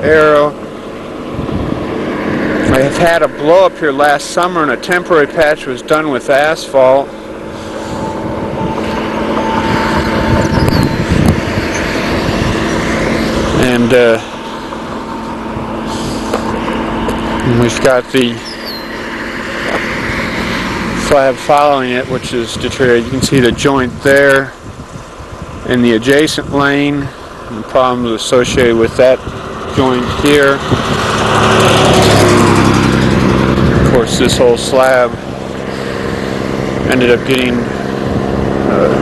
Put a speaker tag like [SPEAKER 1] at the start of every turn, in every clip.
[SPEAKER 1] arrow. I have had a blow up here last summer and a temporary patch was done with asphalt. And we've got the slab following it, which is deteriorated. You can see the joint there in the adjacent lane and the problems associated with that joint here. Of course, this whole slab ended up getting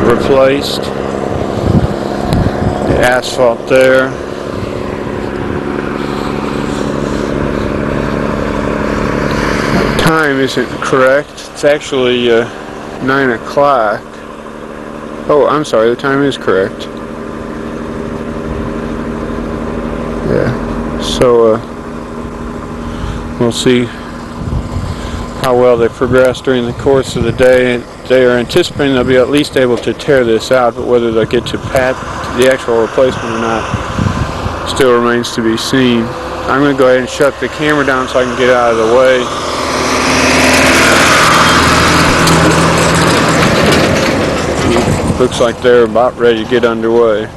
[SPEAKER 1] replaced. The asphalt there. Time isn't correct. It's actually 9 o'clock. Oh, I'm sorry, the time is correct. Yeah, so we'll see how well they progress during the course of the day. They are anticipating they'll be at least able to tear this out, but whether they'll get to the actual replacement or not still remains to be seen. I'm going to go ahead and shut the camera down so I can get out of the way. Looks like they're about ready to get underway.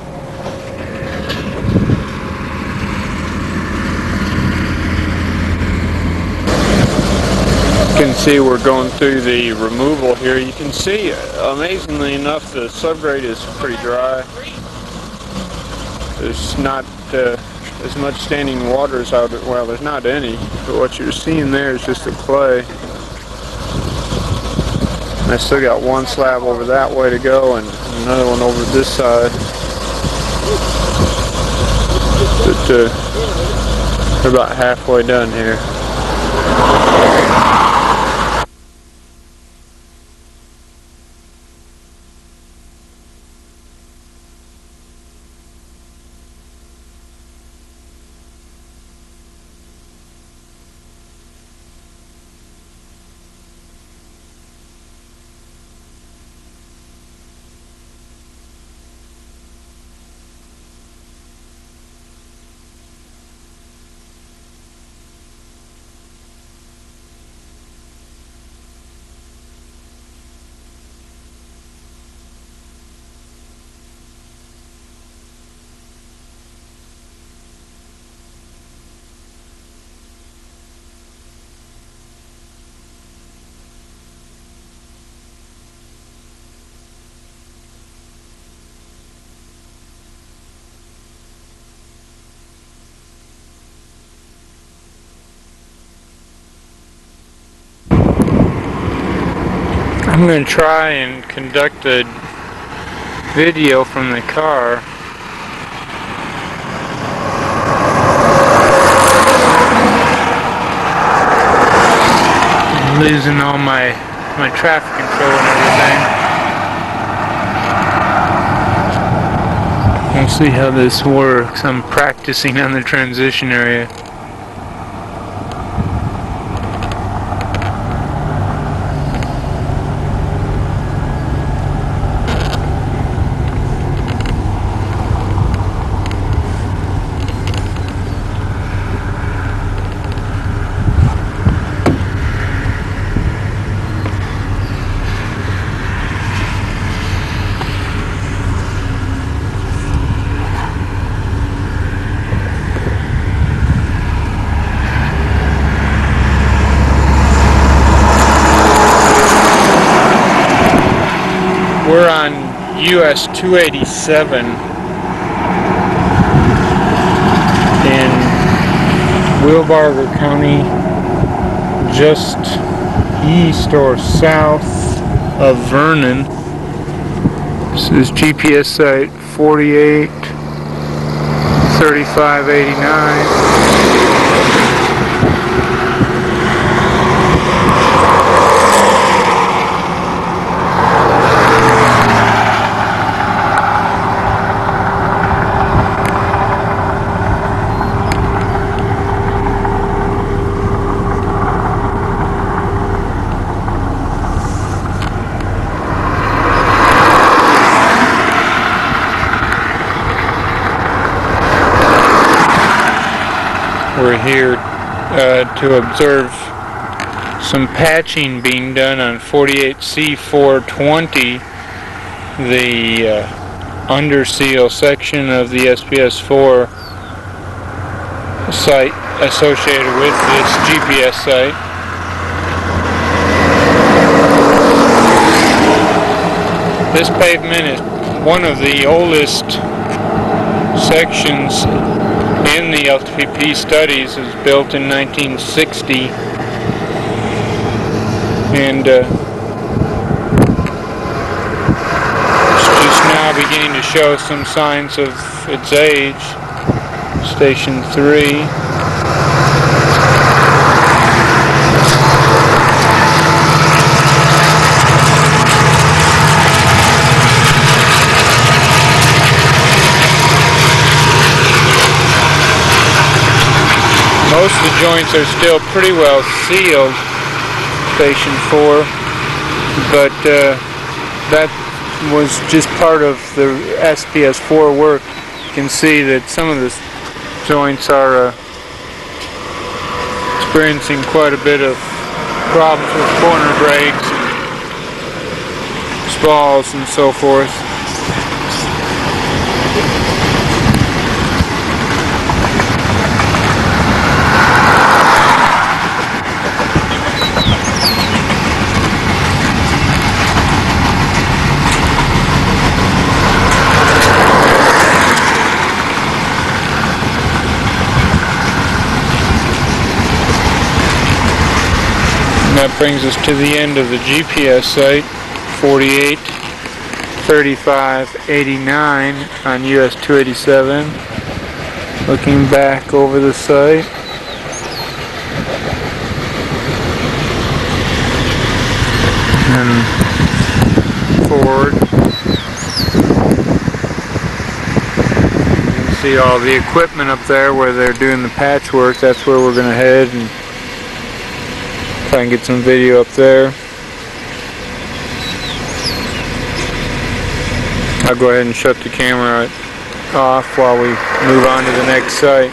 [SPEAKER 1] You can see we're going through the removal here. You can see, amazingly enough, the subgrade is pretty dry. There's not as much standing water as out. Well, there's not any, but what you're seeing there is just the clay. And I still got one slab over that way to go and another one over this side. But we're about halfway done here. I'm going to try and conduct a video from the car. I'm losing all my traffic control and everything. We'll see how this works. I'm practicing on the transition area. We're on US 287 in Wilbarger County, just east or south of Vernon. This is GPS site 483589. We're here to observe some patching being done on 48C420, the underseal section of the SPS-4 site associated with this GPS site. This pavement is one of the oldest sections in the LTP studies. It was built in 1960, and it's just now beginning to show some signs of its age. Station 3. Most of the joints are still pretty well sealed, Station 4, but that was just part of the SPS-4 work. You can see that some of the joints are experiencing quite a bit of problems with corner breaks, spalls, and so forth. That brings us to the end of the GPS site, 483589 on US 287. Looking back over the site. And forward. You can see all the equipment up there where they're doing the patchwork. That's where we're going to head and try and get some video up there. I'll go ahead and shut the camera off while we move on to the next site.